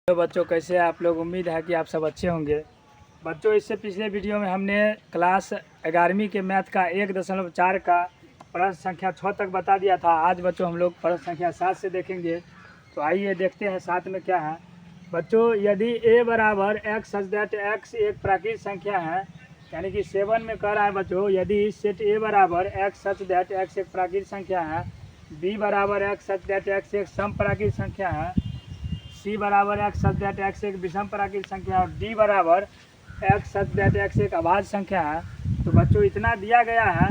तो बच्चों कैसे हैं आप लोग। उम्मीद है कि आप सब अच्छे होंगे। बच्चों इससे पिछले वीडियो में हमने क्लास 11वीं के मैथ का 1.4 का प्रश्न संख्या 6 तक बता दिया था। आज बच्चों हम लोग प्रश्न संख्या 7 से देखेंगे। तो आइए देखते हैं 7 में क्या है। बच्चों यदि a बराबर x सच दैट x एक प्राकृतिक संख्या है, यानी कि 7 में कह रहा है बच्चों यदि सेट a बराबर x सच दैट x एक प्राकृतिक संख्या है, b बराबर x सच दैट x एक सम प्राकृतिक संख्या है, c बराबर x सच दैट x एक विषम प्राकृतिक संख्या है और d बराबर x सच दैट x एक अभाज्य संख्या है। तो बच्चों इतना दिया गया है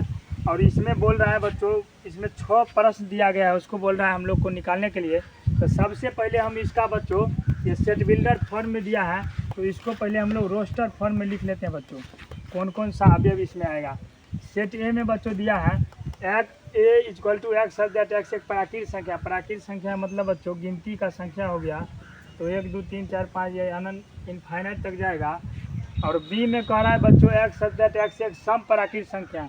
और इसमें बोल रहा है बच्चों इसमें 6 प्रश्न दिया गया है, उसको बोल रहा है हम लोग को निकालने के लिए। तो सबसे पहले हम इसका बच्चों ये सेट बिल्डर फॉर्म में दिया है, तो इसको पहले हम लोग रोस्टर फॉर्म में लिख लेते हैं बच्चों कौन कौन सा अवयव इसमें आएगा। सेट ए में बच्चों दिया है a equal to x such that x एक प्राकृतिक संख्या। प्राकृतिक संख्या मतलब बच्चों गिनती का संख्या हो गया, तो 1 2 3 4 5 ये अनंत इनफाइनाइट तक जाएगा। और बी में कह रहा है बच्चों एक्स सच दैट एक्स एक सम प्राकृतिक संख्या,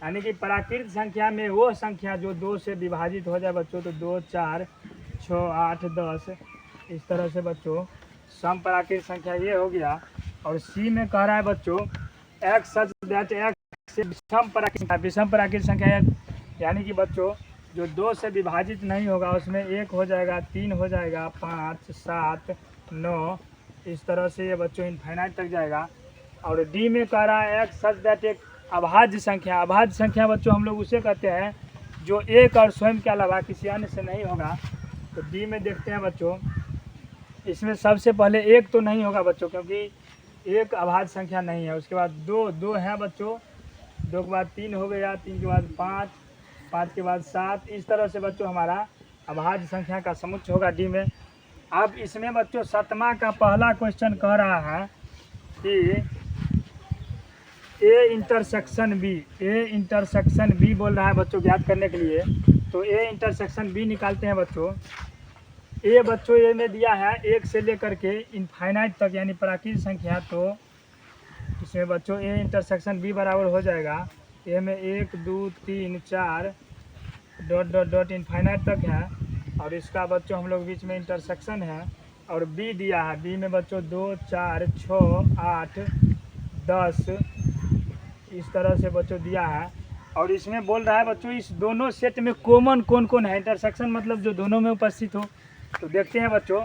यानी कि प्राकृतिक संख्या में वो संख्या जो 2 से विभाजित हो जाए बच्चों, तो 2 4 6 8 10 इस तरह से बच्चों सम प्राकृतिक संख्या ये हो गया। और सी में कह रहा है बच्चों एक्स सच दैट एक्स विषम प्राकृतिक संख्या, यानी कि बच्चों जो 2 से विभाजित नहीं होगा उसमें 1 हो जाएगा, 3 हो जाएगा, 5 7 9 इस तरह से ये बच्चों इनफाइनाइट तक जाएगा। और डी में कह रहा है एक्स सच दैट एक अभाज्य संख्या। अभाज्य संख्या बच्चों हम लोग उसे कहते हैं जो एक और स्वयं के अलावा किसी अन्य से नहीं होगा। तो डी में देखते हैं बच्चों इसमें सबसे पहले एक तो नहीं होगा बच्चों, क्योंकि एक अभाज्य संख्या नहीं है। उसके बाद दो है बच्चों, 2 के बाद 3 हो गया, 3 के बाद 5, 5 के बाद 7 इस तरह से बच्चों हमारा अभाज्य संख्या का समुच्चय होगा डी में। अब इसमें बच्चों 7वां का पहला क्वेश्चन कह रहा है कि ए इंटरसेक्शन बी बोल रहा है बच्चों ज्ञात करने के लिए। तो ए इंटरसेक्शन बी निकालते हैं बच्चों। ए बच्चों ए में दिया है 1 से लेकर के इनफाइनाइट तक यानी प्राकृतिक संख्या, तो इसमें बच्चों ए इंटरसेक्शन बी बराबर हो जाएगा ए में 1 2 3 4 डॉट डॉट डॉट इनफाइनाइट तक है। और इसका बच्चों हम लोग बीच में इंटरसेक्शन है। और बी दिया है, बी में बच्चों 2 4 6 8 10 इस तरह से बच्चों दिया है। और इसमें बोल रहा है बच्चों इस दोनों सेट में कॉमन कौन कौन है। इंटरसेक्शन मतलब जो दोनों में उपस्थित हो। तो देखते हैं बच्चों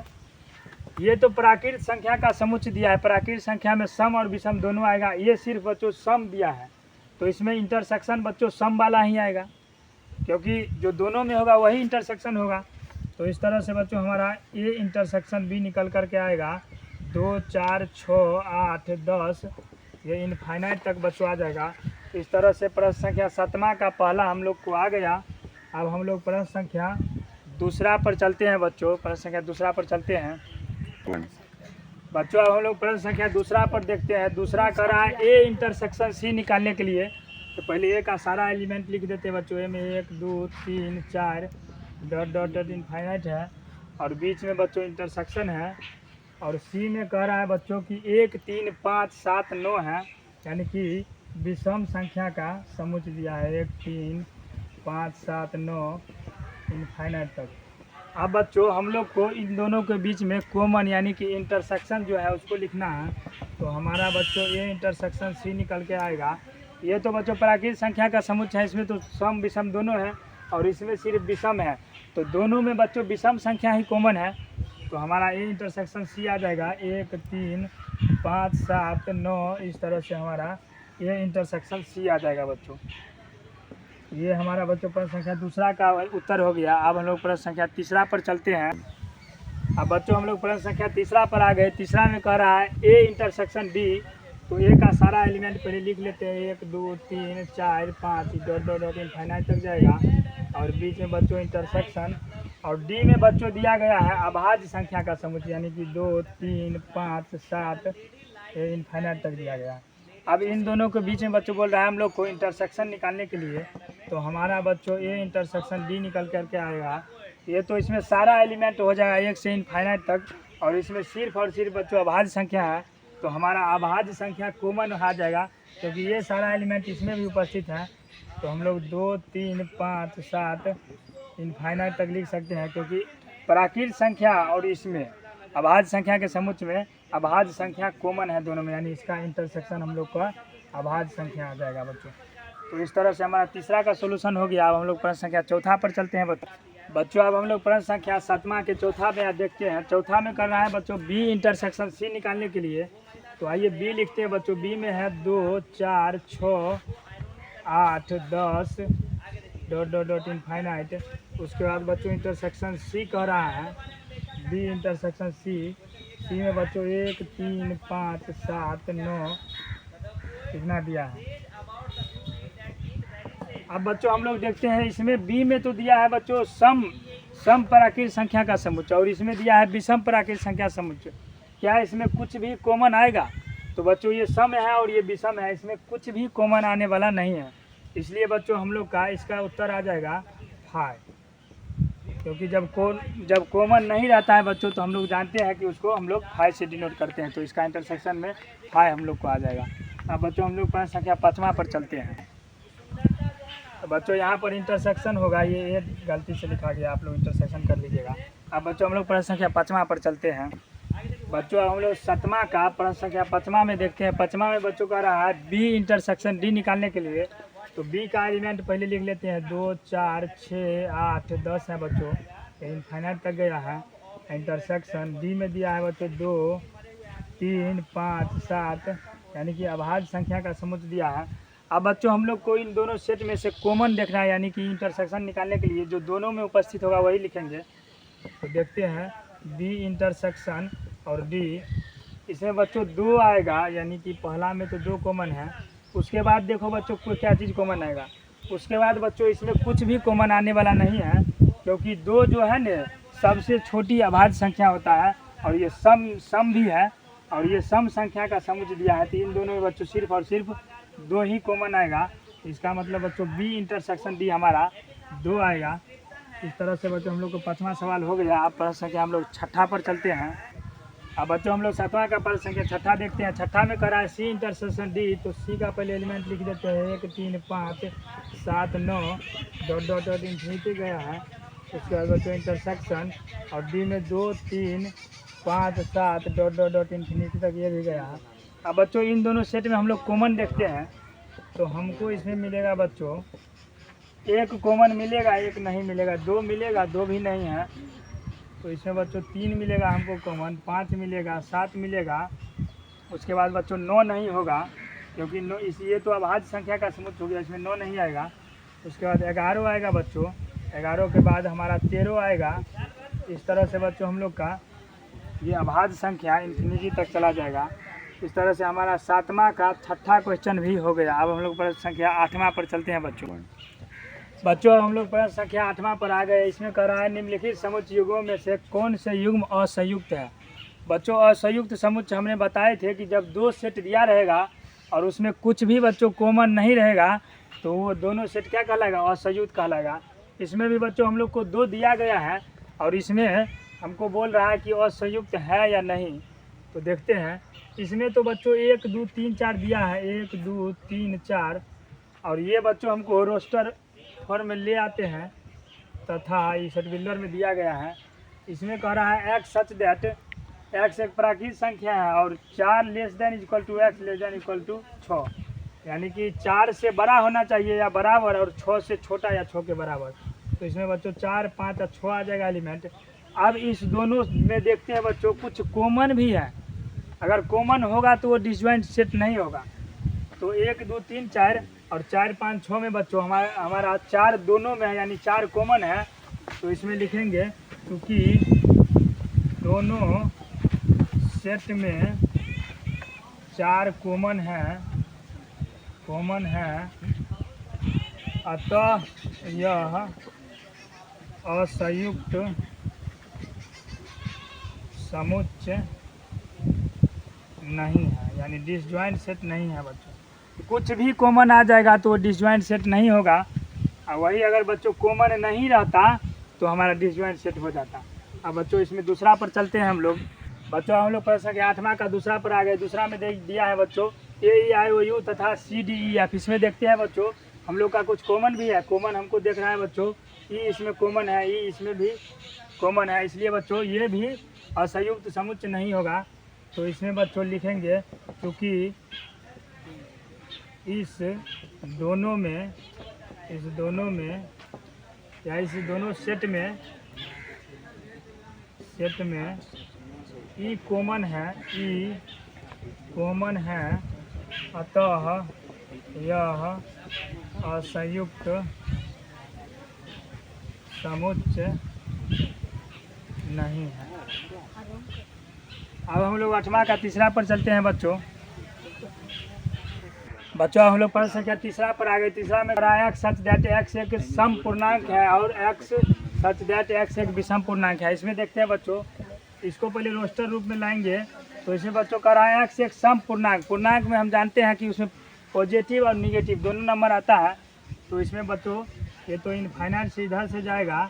ये तो प्राकृतिक संख्या का समुच्चय दिया है, प्राकृतिक संख्या में सम और विषम दोनों आएगा। ये सिर्फ बच्चों सम दिया है, तो इसमें इंटरसेक्शन बच्चों सम वाला ही आएगा, क्योंकि जो दोनों में होगा वही इंटरसेक्शन होगा। तो इस तरह से बच्चों हमारा ए इंटरसेक्शन बी निकल करके आएगा 2 4 6 8 10 ये इनफाइनाइट तक बच्चों आ जाएगा। इस तरह से प्रश्न संख्या 7वां का पहला हम लोग को आ गया। अब हम लोग प्रश्न संख्या दूसरा पर चलते हैं बच्चों। प्रश्न संख्या दूसरा पर चलते हैं बच्चों। अब हम लोग प्रश्न संख्या दूसरा पर देखते हैं। दूसरा कर रहा है ए इंटरसेक्शन सी निकालने के लिए। तो पहले ए का सारा एलिमेंट लिख देते हैं बच्चों। ए में 1 2 3 4 डॉट डॉट डॉट इनफाइनाइट है और बीच में बच्चों इंटरसेक्शन है। और सी में कह रहा है बच्चों कि 1 3 5 7 9 है, यानी कि विषम संख्या का समुच्चय दिया है 1 3 5 7 9 इनफाइनाइट तक। अब बच्चों हम लोग को इन दोनों के बीच में कॉमन यानी कि इंटरसेक्शन जो है उसको लिखना है। तो हमारा बच्चों ये इंटरसेक्शन सी निकल के आएगा। ये तो बच्चों प्राकृतिक संख्या का समुच्चय है, इसमें तो सम विषम दोनों है और इसमें सिर्फ विषम है, तो दोनों में बच्चों विषम संख्या ही कॉमन है। तो हमारा ए इंटरसेक्शन सी आ जाएगा 1 3 5 7 9 इस तरह से हमारा ये इंटरसेक्शन सी आ जाएगा बच्चों। ये हमारा बच्चों प्रश्न संख्या दूसरा का उत्तर हो गया। अब हम लोग प्रश्न संख्या तीसरा पर चलते हैं। अब बच्चों हम लोग प्रश्न संख्या तीसरा पर आ गए। तीसरा में कह रहा है ए इंटरसेक्शन डी। तो ए का सारा एलिमेंट पहले लिख लेते हैं 1 2 3 4 5 डॉट डॉट डॉट इनफाइनाइट तक जाएगा और बीच में बच्चों इंटरसेक्शन। और डी में बच्चों दिया गया है अभाज्य संख्या का समुच्चय, यानी कि 2 3 5 7 इनफाइनाइट तक दिया गया है। अब इन दोनों के बीच में बच्चों बोल रहा है हम लोग को इंटरसेक्शन निकालने के लिए। तो हमारा बच्चों ए इंटरसेक्शन डी निकल करके आएगा। ये तो इसमें सारा एलिमेंट हो जाएगा 1 से इनफाइनाइट तक और इसमें सिर्फ और सिर्फ बच्चों अभाज्य संख्या है। तो हमारा अभाज्य संख्या कॉमन आ जाएगा, क्योंकि ये सारा एलिमेंट इसमें भी उपस्थित है। तो हम लोग 2 3 5 7 इनफाइनाइट तक लिख सकते हैं, क्योंकि प्राकृतिक संख्या और इसमें अभाज्य संख्या के समुच्चय में अभाज्य संख्या कॉमन है दोनों में, यानी इसका इंटरसेक्शन हम लोग का अभाज्य संख्या आ जाएगा बच्चों। तो इस तरह से हमारा तीसरा का सोल्यूशन हो गया। अब हम लोग प्रश्न संख्या चौथा पर चलते हैं बच्चों। अब हम लोग प्रश्न संख्या 7वां के चौथा में देखते हैं। चौथा में करना है बच्चों बी इंटरसेक्शन सी निकालने के लिए। तो आइए बी लिखते हैं बच्चों। बी में है 2, 4, 6, 8, 10 डॉट डॉट डॉट इनफाइनाइट। उसके बाद बच्चों इंटरसेक्शन सी कह रहा है, बी इंटरसेक्शन सी में बच्चों 1, 3, 5, 7, 9 कितना दिया है। अब बच्चों हम लोग देखते हैं इसमें बी में तो दिया है बच्चों सम प्राकृत संख्या का समुच्चय, और इसमें दिया है विषम प्राकृत संख्या समुच्चय। क्या इसमें कुछ भी कॉमन आएगा? तो बच्चों ये सम है और ये विषम है, इसमें कुछ भी कॉमन आने वाला नहीं है। इसलिए बच्चों हम लोग का इसका उत्तर आ जाएगा 5, क्योंकि जब कॉमन नहीं रहता है बच्चों तो हम लोग जानते हैं कि उसको हम लोग 5 से डिनोट करते हैं। तो इसका इंटरसेक्शन में 5 हम लोग को आ जाएगा। अब बच्चों हम लोग प्रश्न संख्या 5वां पर चलते हैं। तो बच्चों यहाँ पर इंटरसेक्शन होगा, ये गलती से लिखा गया, आप लोग इंटरसेक्शन कर लीजिएगा। अब बच्चों हम लोग प्रश्न संख्या 5वां पर चलते हैं। बच्चों हम लोग 7वां का प्रश्न संख्या 5वां में देखते हैं। 5वां में बच्चों का रहा है बी इंटरसेक्शन डी निकालने के लिए। तो बी का एलिमेंट पहले लिख लेते हैं। 2, 4, 6, 8, 10 है बच्चों, इनफाइनाइट तक गया है। इंटरसेक्शन डी में दिया है बच्चों 2, 3, 5, 7, यानी कि अभाज्य संख्या का समुच्चय दिया है। अब बच्चों हम लोग को इन दोनों सेट में से कॉमन देखना है, यानी कि इंटरसेक्शन निकालने के लिए जो दोनों में उपस्थित होगा वही लिखेंगे। तो देखते हैं बी इंटरसेक्शन और डी, इसमें बच्चों 2 आएगा, यानी कि पहला में तो 2 कॉमन है। उसके बाद देखो बच्चों को क्या चीज़ कॉमन आएगा। उसके बाद बच्चों इसमें कुछ भी कॉमन आने वाला नहीं है, क्योंकि 2 जो है न सबसे छोटी अभाज्य संख्या होता है, और ये सम भी है, और ये सम संख्या का समुच्चय दिया है। तो इन दोनों में बच्चों सिर्फ और सिर्फ 2 ही कॉमन आएगा। इसका मतलब बच्चों बी इंटरसेक्शन डी हमारा 2 आएगा। इस तरह से बच्चों हम लोग को 5वां सवाल हो गया। अब प्रश्न संख्या हम लोग 6ठा पर चलते हैं। अब बच्चों हम लोग 7वां का प्रश्न संख्या 6ठा देखते हैं। 6ठा में करा है सी इंटरसेक्शन डी। तो सी का पहले एलिमेंट लिख देते हैं 1, 3, 5, 7, 9 डॉट डॉट डॉट इन्फिनिटी गया है। उसके बाद बच्चों इंटरसेक्शन और डी में 2, 3, 5, 7 डॉट डॉट डॉट इन्फिनिटी तक ये भी गया है। अब बच्चों इन दोनों सेट में हम लोग कॉमन देखते हैं। तो हमको इसमें मिलेगा बच्चों 1 कॉमन मिलेगा, 1 नहीं मिलेगा, 2 मिलेगा, 2 भी नहीं है। तो इसमें बच्चों 3 मिलेगा हमको कॉमन, 5 मिलेगा, 7 मिलेगा। उसके बाद बच्चों 9 नहीं होगा, क्योंकि 9 ये तो अभाज्य संख्या का समुच्चय हो गया, इसमें 9 नहीं आएगा। उसके बाद 11 आएगा बच्चों, 11 के बाद हमारा 13 आएगा। इस तरह से बच्चों हम लोग का ये अभाज्य संख्या इन्फिनिटी तक चला जाएगा। इस तरह से हमारा 7वां का 6ठा क्वेश्चन भी हो गया। अब हम लोग प्रश्न संख्या 8वां पर चलते हैं बच्चों हम लोग प्रश्न संख्या 8वां पर आ गए। इसमें कह रहा है निम्नलिखित समुच्चय युग्मों में से कौन से युग्म असंयुक्त है। बच्चों असंयुक्त समुच्चय हमने बताए थे कि जब 2 सेट दिया रहेगा और उसमें कुछ भी बच्चों कॉमन नहीं रहेगा तो वो दोनों सेट क्या कहलाएगा, असंयुक्त कहलाएगा। इसमें भी बच्चों हम लोग को 2 दिया गया है और इसमें हमको बोल रहा है कि असंयुक्त है या नहीं। तो देखते हैं। इसमें तो बच्चों 1, 2, 3, 4 दिया है, 1, 2, 3, 4, और ये बच्चों हमको रोस्टर फॉर्म में ले आते हैं तथा इस सर्टिफिकेट में दिया गया है। इसमें कह रहा है एक्स सच दैट एक्स एक प्राकृतिक संख्या है और 4 less than equal to x less than equal to 6, यानी कि 4 से बड़ा होना चाहिए या बराबर, और 6 से छोटा या 6 के बराबर। तो इसमें बच्चों 4, 5 और 6 आ जाएगा एलिमेंट। अब इस दोनों में देखते हैं बच्चों कुछ कॉमन भी है। अगर कॉमन होगा तो वो डिसजॉइंट सेट नहीं होगा। तो 1, 2, 3, 4 और 4, 5, 6 में बच्चों हमारा 4 दोनों में है, यानी 4 कॉमन है। तो इसमें लिखेंगे क्योंकि दोनों सेट में 4 कॉमन है अतः यह असंयुक्त समुच्चय नहीं है, यानी डिसजॉइंट सेट नहीं है बच्चों। कुछ भी कॉमन आ जाएगा तो वो डिसजॉइंट सेट नहीं होगा, और वही अगर बच्चों कॉमन नहीं रहता तो हमारा डिसजॉइंट सेट हो जाता। अब बच्चों इसमें दूसरा पर चलते हैं हम लोग। बच्चों हम लोग प्रश्न के 8वां का दूसरा पर आ गए। दूसरा में दिया है बच्चों AEIOU तथा CDEF। इसमें देखते हैं बच्चों हम लोग का कुछ कॉमन भी है। कॉमन हमको देख रहा है बच्चों, ई इसमें कॉमन है, ई इसमें भी कॉमन है, इसलिए बच्चों ये भी असंयुक्त समुच्चय नहीं होगा। तो इसमें बच्चों लिखेंगे क्योंकि इस दोनों में या इस दोनों सेट में ई कॉमन है, अतः यह असंयुक्त समुच्चय नहीं है। अब हम लोग 8वां का तीसरा पर चलते हैं बच्चों। हम लोग पढ़ संख्या तीसरा पर आ गए। तीसरा में x सच दैट x एक सम पूर्णांक है और x सच दैट x एक विषम पूर्णांक है। इसमें देखते हैं बच्चों, इसको पहले रोस्टर रूप में लाएंगे। तो इसमें बच्चों का x एक सम पूर्णांक में हम जानते हैं कि उसमें पॉजिटिव और निगेटिव दोनों नंबर आता है। तो इसमें बच्चों ये तो इनफाइनाइट से इधर से जाएगा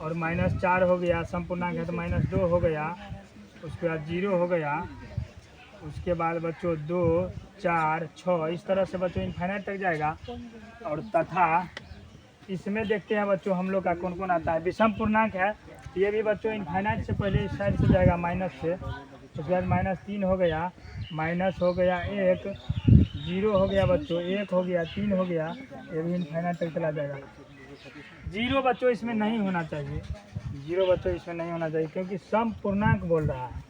और -4 हो गया, सम पूर्णांक है तो -2 हो गया, उसके बाद 0 हो गया, उसके बाद बच्चों 2 4 6 इस तरह से बच्चों इनफाइनाइट तक जाएगा। और तथा इसमें देखते हैं बच्चों हम लोग का कौन कौन आता है। विषम पूर्णांक है, ये भी बच्चों इनफाइनाइट से पहले इस साइड से जाएगा माइनस से, उसके बाद -3 हो गया, माइनस हो गया 1, 0 हो गया बच्चों, 1 हो गया, 3 हो गया, ये भी इनफाइनाइट तक चला जाएगा। 0 बच्चों इसमें नहीं होना चाहिए, 0 बच्चों इसमें नहीं होना चाहिए क्योंकि सम पूर्णांक बोल रहा है,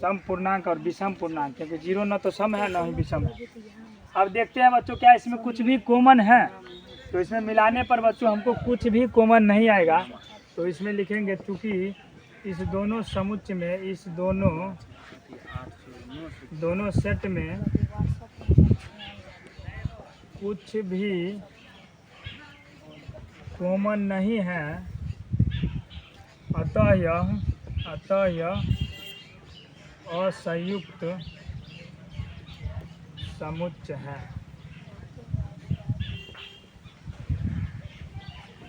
सम पूर्णांक और विषम पूर्णांक, क्योंकि 0 न तो सम है न ही विषम है। अब देखते हैं बच्चों क्या इसमें कुछ भी कॉमन है। तो इसमें मिलाने पर बच्चों हमको कुछ भी कॉमन नहीं आएगा। तो इसमें लिखेंगे चूँकि इस दोनों समुच्चय में, इस दोनों सेट में कुछ भी कॉमन नहीं है, अतः यह असंयुक्त समुच्चय है।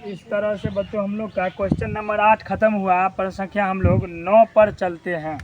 इस तरह से बच्चों हम लोग का क्वेश्चन नंबर 8 खत्म हुआ। प्रश्न संख्या हम लोग 9 पर चलते हैं।